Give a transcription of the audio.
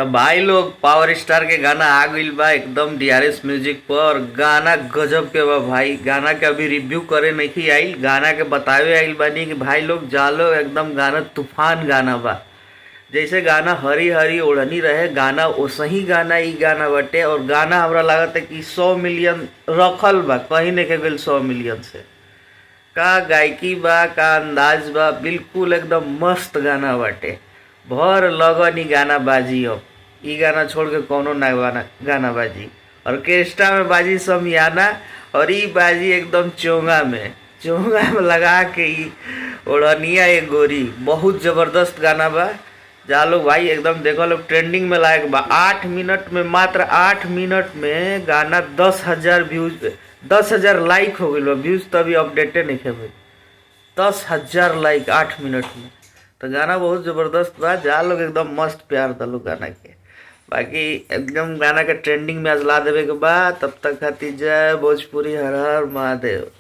तो भाई लोग पावर स्टार के गाना आ गइल बा एकदम डीआरएस म्यूजिक पर। और गाना गजब के बा भाई। गाना के अभी रिव्यू करे नहीं आइल, गाना के बतावे आइल बानी कि भाई लोग जालो एकदम गाना तूफान गाना बा। जैसे गाना हरी हरी ओढ़नी रहे, गाना वैसे ही गाना ई गाना बटे। और गाना हमरा लागत है कि 100 मिलियन रखल बा, कहीं नहीं के गेल 100 मिलियन से। का गायकी बा, का अंदाज बा, बिल्कुल एकदम मस्त गाना बाटे। भर लगन ई गाना बाजी। अब ई गाना छोड़ के कौनो ना गाना बाजी। ऑर्केस्ट्रा में बाजी समियाना, और ई बाजी एकदम चोंगा में लगा के ई ओढ़निया एक गोरी। बहुत जबरदस्त गाना बा। जा लोग भाई एकदम देखो लोग, ट्रेंडिंग में लायक बा। 8 मिनट में, मात्र 8 मिनट में गाना 10,000 व्यूज, 10,000 लाइक हो गई। व्यूज तो अभी अपडेटेड नहीं है भाई। 10,000 लाइक 8 मिनट में। तो गाना बहुत ज़बरदस्त बा। जा लोग एकदम मस्त प्यार दलो गाना के। बाकी एकदम गाना के ट्रेंडिंग में अजला देवे के बा। तब तक खातिर जय भोजपुरी, हर हर महादेव।